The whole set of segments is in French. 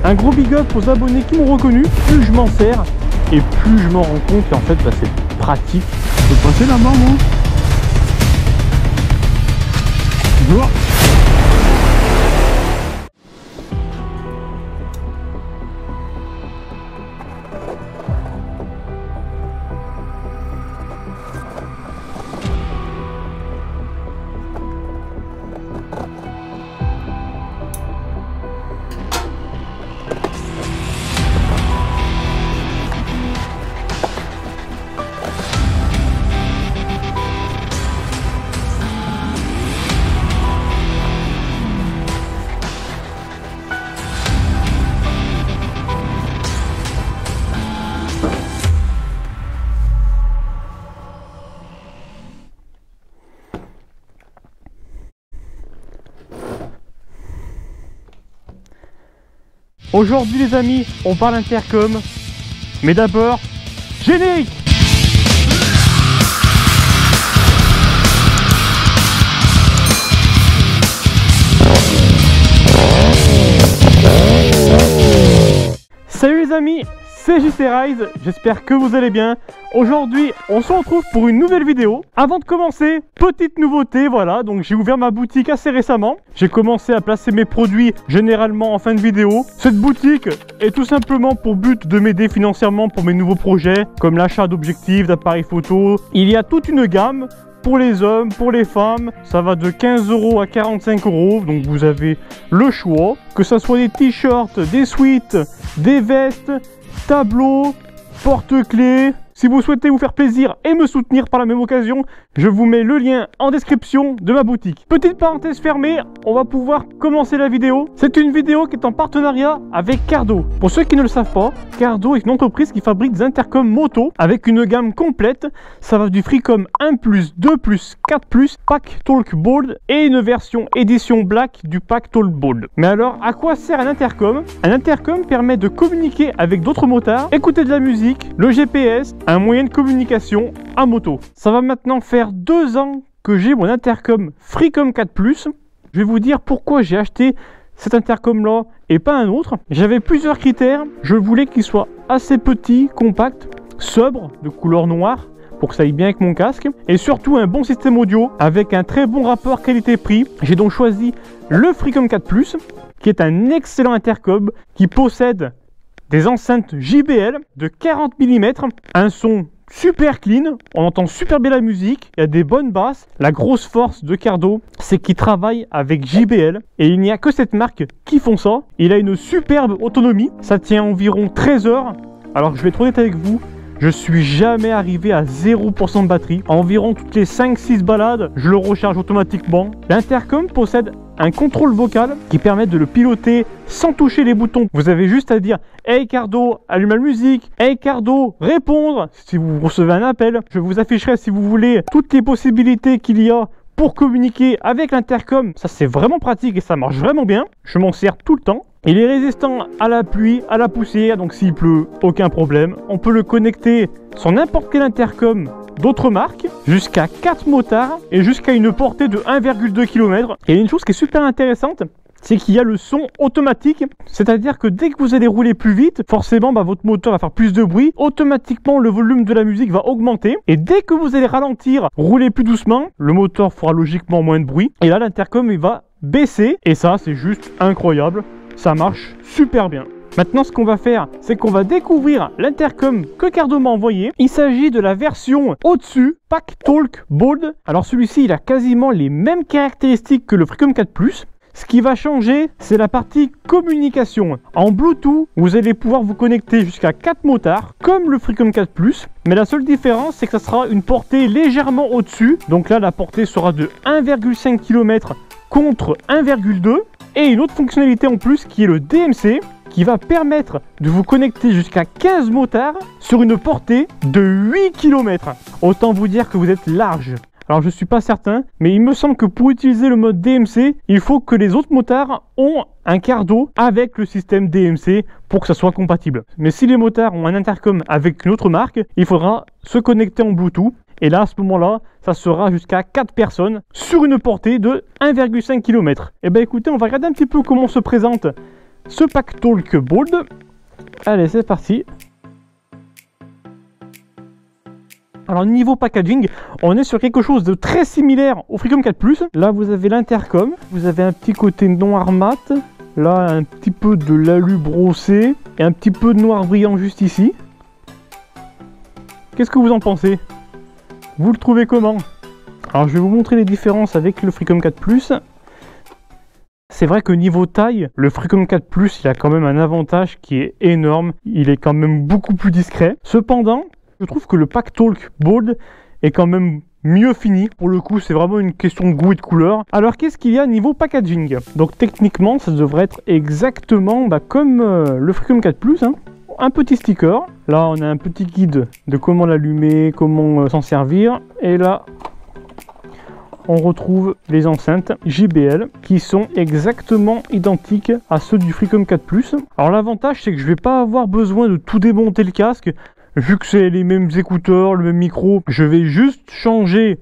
Un gros big up aux abonnés qui m'ont reconnu. Plus je m'en sers et plus je m'en rends compte qu'en fait c'est pratique. Je peux passer là-bas moi. Voilà. Aujourd'hui les amis, on parle intercom, mais d'abord, générique. Salut les amis, c'est JC Rise, j'espère que vous allez bien. Aujourd'hui, on se retrouve pour une nouvelle vidéo. Avant de commencer, petite nouveauté, voilà, donc j'ai ouvert ma boutique assez récemment. J'ai commencé à placer mes produits généralement en fin de vidéo. Cette boutique est tout simplement pour but de m'aider financièrement pour mes nouveaux projets, comme l'achat d'objectifs, d'appareils photo. Il y a toute une gamme pour les hommes, pour les femmes, ça va de 15 € à 45 €, donc vous avez le choix, que ce soit des t-shirts, des sweats, des vestes, tableaux, porte-clés. Si vous souhaitez vous faire plaisir et me soutenir par la même occasion, je vous mets le lien en description de ma boutique. Petite parenthèse fermée, on va pouvoir commencer la vidéo. C'est une vidéo qui est en partenariat avec Cardo. Pour ceux qui ne le savent pas, Cardo est une entreprise qui fabrique des intercoms moto avec une gamme complète. Ça va du Freecom 1+, 2+, 4+, Pack Talk Bold et une version édition Black du Pack Talk Bold. Mais alors, à quoi sert un intercom? Un intercom permet de communiquer avec d'autres motards, écouter de la musique, le GPS, un moyen de communication à moto. Ça va maintenant faire 2 ans que j'ai mon intercom Freecom 4+. Je vais vous dire pourquoi j'ai acheté cet intercom là et pas un autre. J'avais plusieurs critères. Je voulais qu'il soit assez petit, compact, sobre, de couleur noire, pour que ça aille bien avec mon casque, et surtout un bon système audio avec un très bon rapport qualité-prix. J'ai donc choisi le Freecom 4+, qui est un excellent intercom qui possède des enceintes JBL de 40 mm, un son super clean, on entend super bien la musique, il y a des bonnes basses. La grosse force de Cardo, c'est qu'il travaille avec JBL et il n'y a que cette marque qui font ça. Il a une superbe autonomie, ça tient environ 13 heures. Alors je vais être honnête avec vous, je suis jamais arrivé à 0% de batterie. Environ toutes les 5-6 balades, je le recharge automatiquement. L'intercom possède un contrôle vocal qui permet de le piloter sans toucher les boutons. Vous avez juste à dire « Hey Cardo, allume la musique »,« Hey Cardo, répondre » si vous recevez un appel. Je vous afficherai, si vous voulez, toutes les possibilités qu'il y a pour communiquer avec l'intercom. Ça, c'est vraiment pratique et ça marche vraiment bien. Je m'en sers tout le temps. Il est résistant à la pluie, à la poussière, donc s'il pleut, aucun problème. On peut le connecter sur n'importe quel intercom d'autres marques, jusqu'à 4 motards et jusqu'à une portée de 1,2 km. Et une chose qui est super intéressante, c'est qu'il y a le son automatique, c'est-à-dire que dès que vous allez rouler plus vite, forcément votre moteur va faire plus de bruit, automatiquement le volume de la musique va augmenter, et dès que vous allez ralentir, rouler plus doucement, le moteur fera logiquement moins de bruit, et là l'intercom il va baisser, et ça c'est juste incroyable, ça marche super bien. Maintenant, ce qu'on va faire, c'est qu'on va découvrir l'intercom que Cardo m'a envoyé. Il s'agit de la version au-dessus, Pack Talk Bold. Alors celui-ci, il a quasiment les mêmes caractéristiques que le Freecom 4+. Ce qui va changer, c'est la partie communication. En Bluetooth, vous allez pouvoir vous connecter jusqu'à 4 motards, comme le Freecom 4+. Mais la seule différence, c'est que ça sera une portée légèrement au-dessus. Donc là, la portée sera de 1,5 km contre 1,2. Et une autre fonctionnalité en plus, qui est le DMC, qui va permettre de vous connecter jusqu'à 15 motards sur une portée de 8 km. Autant vous dire que vous êtes large. Alors je ne suis pas certain, mais il me semble que pour utiliser le mode DMC, il faut que les autres motards ont un Cardo avec le système DMC pour que ça soit compatible. Mais si les motards ont un intercom avec une autre marque, il faudra se connecter en Bluetooth. Et là, à ce moment-là, ça sera jusqu'à 4 personnes sur une portée de 1,5 km. Et bien écoutez, on va regarder un petit peu comment se présente ce Pack Talk Bold. Allez, c'est parti. Alors niveau packaging, on est sur quelque chose de très similaire au Freecom 4+. Là vous avez l'intercom, vous avez un petit côté noir mat, là un petit peu de l'alu brossé et un petit peu de noir brillant juste ici. Qu'est-ce que vous en pensez? Vous le trouvez comment? Alors je vais vous montrer les différences avec le Freecom 4+. C'est vrai que niveau taille, le Freecom 4+, il a quand même un avantage qui est énorme. Il est quand même beaucoup plus discret. Cependant, je trouve que le Pack Talk Bold est quand même mieux fini. Pour le coup, c'est vraiment une question de goût et de couleur. Alors, qu'est-ce qu'il y a niveau packaging? Donc, techniquement, ça devrait être exactement comme le Freecom 4+. Un petit sticker. Là, on a un petit guide de comment l'allumer, comment s'en servir. Et là, on retrouve les enceintes JBL qui sont exactement identiques à ceux du Freecom 4+. Alors, l'avantage, c'est que je ne vais pas avoir besoin de tout démonter le casque. Vu que c'est les mêmes écouteurs, le même micro, je vais juste changer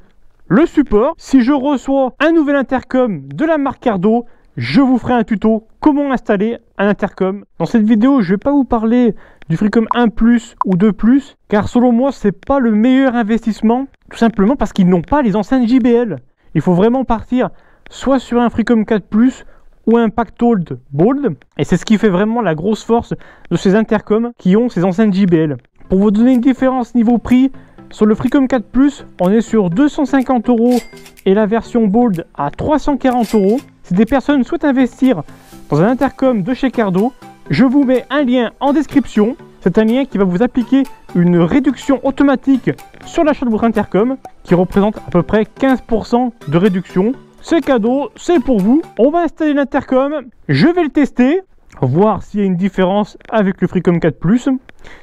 le support. Si je reçois un nouvel intercom de la marque Cardo, je vous ferai un tuto comment installer un intercom. Dans cette vidéo, je ne vais pas vous parler du Freecom 1+ ou 2+, car selon moi, c'est pas le meilleur investissement, tout simplement parce qu'ils n'ont pas les enceintes JBL. Il faut vraiment partir soit sur un Freecom 4+ ou un Pack Talk Bold, et c'est ce qui fait vraiment la grosse force de ces intercoms qui ont ces enceintes JBL. Pour vous donner une différence niveau prix, sur le Freecom 4+, on est sur 250 € et la version Bold à 340 €. Si des personnes souhaitent investir dans un intercom de chez Cardo, je vous mets un lien en description. C'est un lien qui va vous appliquer une réduction automatique sur l'achat de votre intercom qui représente à peu près 15% de réduction. C'est cadeau, c'est pour vous. On va installer l'intercom, je vais le tester, voir s'il y a une différence avec le Freecom 4+,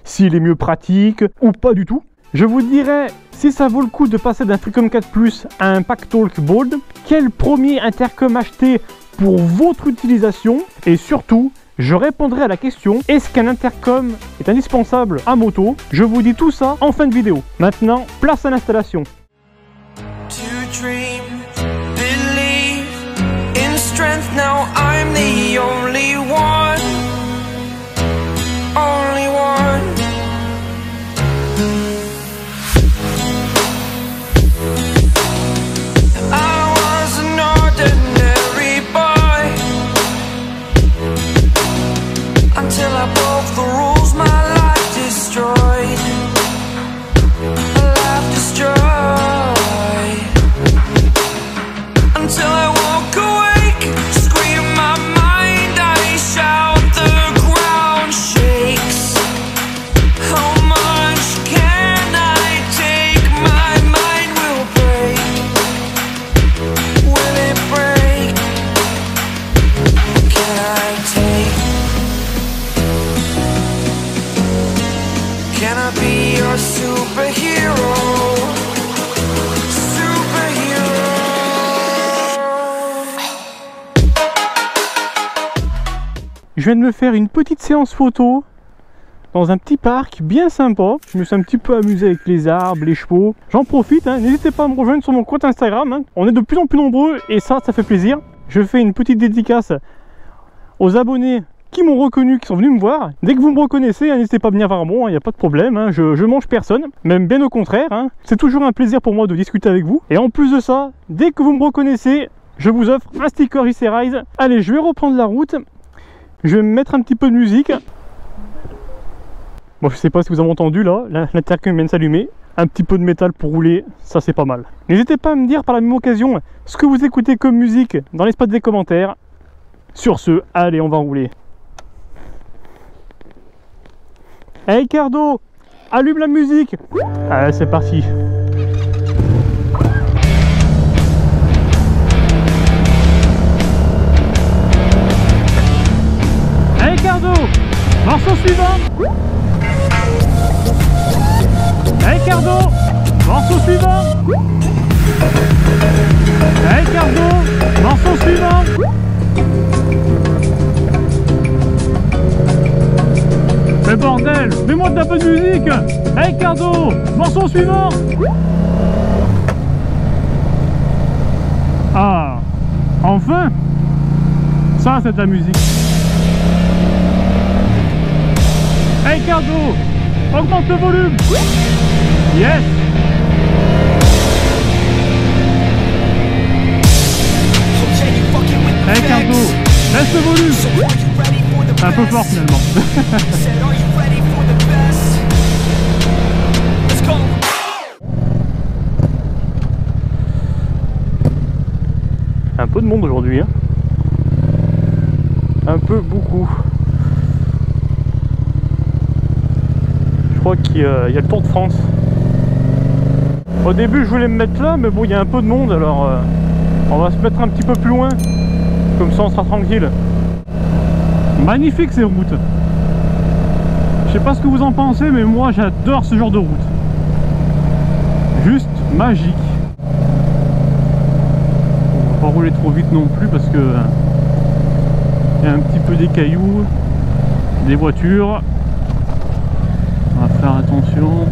s'il est mieux pratique ou pas du tout. Je vous dirai si ça vaut le coup de passer d'un Freecom 4+ à un Pack Talk Bold, quel premier intercom acheter pour votre utilisation, et surtout, je répondrai à la question, est-ce qu'un intercom est indispensable à moto? Je vous dis tout ça en fin de vidéo. Maintenant, place à l'installation. Now I'm the only one, only one. I was an ordinary boy until I broke the rules, my life destroyed, a life destroyed, until I walk away. Can I be your superhero? Superhero. Je viens de me faire une petite séance photo dans un petit parc bien sympa. Je me suis un petit peu amusé avec les arbres, les chevaux. J'en profite, n'hésitez pas à me rejoindre sur mon compte Instagram. On est de plus en plus nombreux et ça fait plaisir. Je fais une petite dédicace aux abonnés qui m'ont reconnu, qui sont venus me voir. Dès que vous me reconnaissez, n'hésitez pas à venir vers moi, il n'y a pas de problème, je mange personne, même bien au contraire. C'est toujours un plaisir pour moi de discuter avec vous. Et en plus de ça, dès que vous me reconnaissez, je vous offre un sticker Icerize. Allez, je vais reprendre la route, je vais me mettre un petit peu de musique. Bon, je sais pas si vous avez entendu là, l'intercom vient de s'allumer. Un petit peu de métal pour rouler, ça c'est pas mal. N'hésitez pas à me dire par la même occasion ce que vous écoutez comme musique dans l'espace des commentaires. Sur ce, allez, on va rouler. Hey Cardo, allume la musique. Allez, c'est parti. Hey Cardo, morceau suivant. Hey Cardo, morceau suivant. Hey Cardo, morceau suivant. Mais bordel, mets-moi de la bonne musique. Hey Cardo, morceau suivant. Ah, enfin. Ça c'est de la musique. Ricardo, augmente le volume. Yes. Ricardo, laisse le volume. C'est un peu fort finalement. Un peu de monde aujourd'hui, hein. Un peu beaucoup. Je crois qu'il y a le Tour de France. Au début je voulais me mettre là, mais bon il y a un peu de monde, alors on va se mettre un petit peu plus loin. Comme ça on sera tranquille. Magnifique ces routes. Je sais pas ce que vous en pensez, mais moi j'adore ce genre de route. Juste magique. On va pas rouler trop vite non plus parce que il y a un petit peu des cailloux, des voitures. On va faire attention.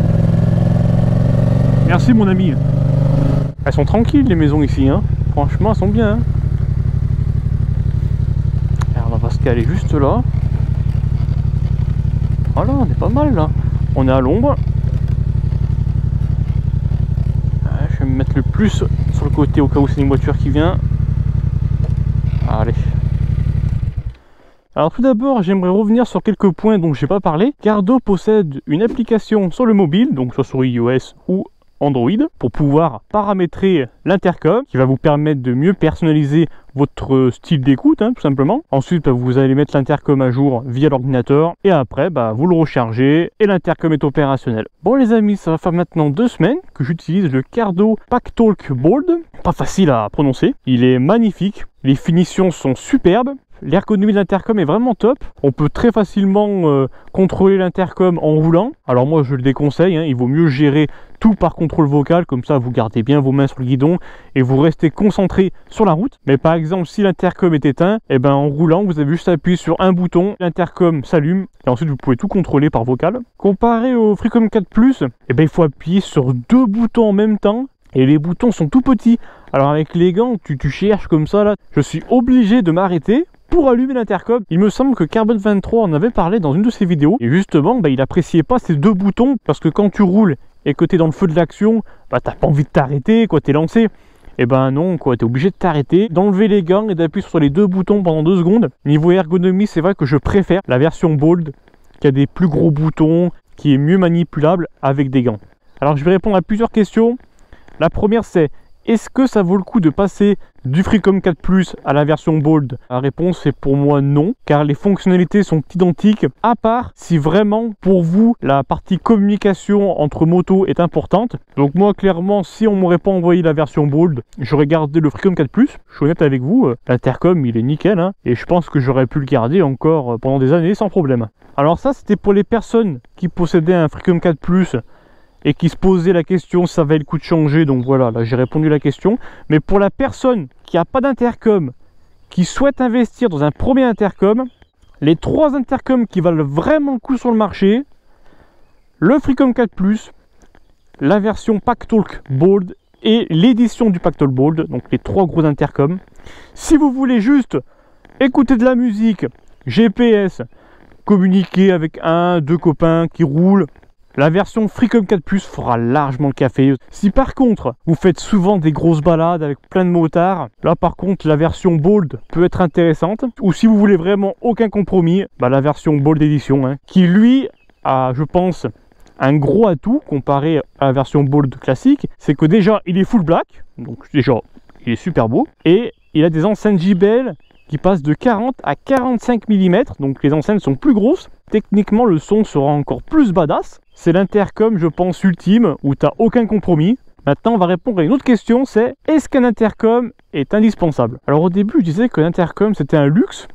Merci mon ami. Elles sont tranquilles les maisons ici, hein. Franchement elles sont bien, hein. Alors on va se caler juste là. Voilà, on est pas mal là. On est à l'ombre. Je vais me mettre le plus sur le côté au cas où c'est une voiture qui vient. Allez. Alors tout d'abord, j'aimerais revenir sur quelques points dont je n'ai pas parlé. Cardo possède une application sur le mobile, donc soit sur iOS ou Android, pour pouvoir paramétrer l'intercom, qui va vous permettre de mieux personnaliser votre style d'écoute, hein, tout simplement. Ensuite, vous allez mettre l'intercom à jour via l'ordinateur, et après, vous le rechargez, et l'intercom est opérationnel. Bon les amis, ça va faire maintenant 2 semaines que j'utilise le Cardo PackTalk Bold. Pas facile à prononcer, il est magnifique, les finitions sont superbes. L'ergonomie de l'intercom est vraiment top. On peut très facilement contrôler l'intercom en roulant. Alors moi je le déconseille, hein, il vaut mieux gérer tout par contrôle vocal, comme ça vous gardez bien vos mains sur le guidon et vous restez concentré sur la route. Mais par exemple si l'intercom est éteint, et en roulant vous avez juste appuyé sur un bouton, l'intercom s'allume et ensuite vous pouvez tout contrôler par vocal. Comparé au Freecom 4 Plus, il faut appuyer sur 2 boutons en même temps. Et les boutons sont tout petits. Alors avec les gants, tu cherches comme ça là. Je suis obligé de m'arrêter pour allumer l'intercom. Il me semble que Carbon 23 en avait parlé dans une de ses vidéos. Et justement, il appréciait pas ces 2 boutons. Parce que quand tu roules et que tu es dans le feu de l'action, t'as pas envie de t'arrêter, quoi, t'es lancé. Et non, quoi, t'es obligé de t'arrêter, d'enlever les gants et d'appuyer sur les 2 boutons pendant 2 secondes. Niveau ergonomie, c'est vrai que je préfère la version Bold, qui a des plus gros boutons, qui est mieux manipulable avec des gants. Alors je vais répondre à plusieurs questions. La première c'est, est-ce que ça vaut le coup de passer du Freecom 4 Plus à la version Bold? La réponse est pour moi non, car les fonctionnalités sont identiques, à part si vraiment pour vous la partie communication entre motos est importante. Donc moi clairement, si on m'aurait pas envoyé la version Bold, j'aurais gardé le Freecom 4 Plus. Je suis honnête avec vous, l'intercom il est nickel, hein, et je pense que j'aurais pu le garder encore pendant des années sans problème. Alors ça c'était pour les personnes qui possédaient un Freecom 4 Plus et qui se posait la question ça valait le coup de changer, donc voilà, là j'ai répondu à la question. Mais pour la personne qui n'a pas d'intercom, qui souhaite investir dans un premier intercom, les 3 intercoms qui valent vraiment le coup sur le marché, le Freecom 4 Plus, la version PackTalk Bold et l'édition du PackTalk Bold, donc les 3 gros intercoms. Si vous voulez juste écouter de la musique, GPS, communiquer avec 1-2 copains qui roulent, la version Freecom 4 Plus fera largement le café. Si par contre vous faites souvent des grosses balades avec plein de motards, là par contre la version Bold peut être intéressante. Ou si vous voulez vraiment aucun compromis, la version Bold Edition, hein, qui lui a, je pense, un gros atout comparé à la version Bold classique, c'est que déjà il est full black, donc déjà il est super beau, et il a des enceintes JBL qui passent de 40 à 45 mm, donc les enceintes sont plus grosses. Techniquement le son sera encore plus badass. C'est l'intercom je pense ultime où tu n'as aucun compromis. Maintenant on va répondre à une autre question, c'est est-ce qu'un intercom est indispensable? Alors au début je disais que l'intercom c'était un luxe,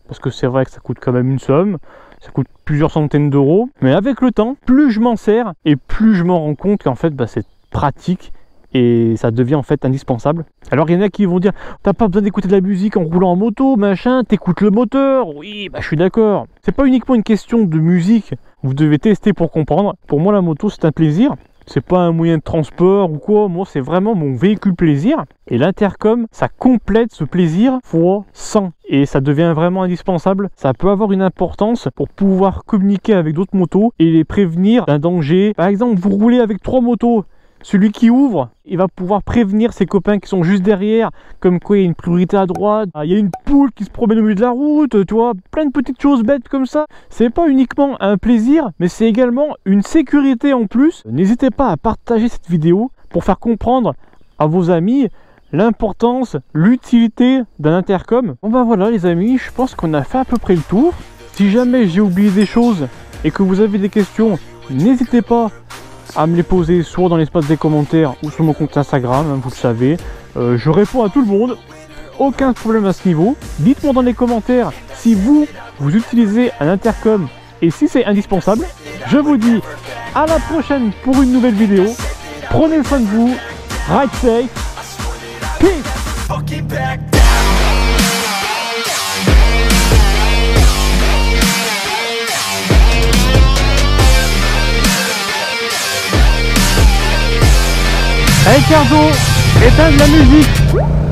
parce que c'est vrai que ça coûte quand même une somme, ça coûte plusieurs centaines d'euros, mais avec le temps, plus je m'en sers et plus je me rends compte qu'en fait c'est pratique et ça devient en fait indispensable. Alors il y en a qui vont dire t'as pas besoin d'écouter de la musique en roulant en moto, machin, t'écoutes le moteur. Oui, je suis d'accord. C'est pas uniquement une question de musique, vous devez tester pour comprendre. Pour moi la moto c'est un plaisir. c'est pas un moyen de transport ou quoi, moi c'est vraiment mon véhicule plaisir. Et l'intercom, ça complète ce plaisir fois 100. Et ça devient vraiment indispensable. Ça peut avoir une importance pour pouvoir communiquer avec d'autres motos et les prévenir d'un danger. Par exemple, vous roulez avec 3 motos. Celui qui ouvre, il va pouvoir prévenir ses copains qui sont juste derrière, comme quoi il y a une priorité à droite, il y a une poule qui se promène au milieu de la route, tu vois, plein de petites choses bêtes comme ça. C'est pas uniquement un plaisir, mais c'est également une sécurité en plus. N'hésitez pas à partager cette vidéo pour faire comprendre à vos amis l'importance, l'utilité d'un intercom. Bon ben voilà les amis, je pense qu'on a fait à peu près le tour. Si jamais j'ai oublié des choses et que vous avez des questions, n'hésitez pas à me les poser soit dans l'espace des commentaires ou sur mon compte Instagram, hein, vous le savez. Je réponds à tout le monde, aucun problème à ce niveau. Dites-moi dans les commentaires si vous utilisez un intercom et si c'est indispensable. Je vous dis à la prochaine pour une nouvelle vidéo. Prenez soin de vous, ride safe, peace. Hey Cardo, éteins de la musique.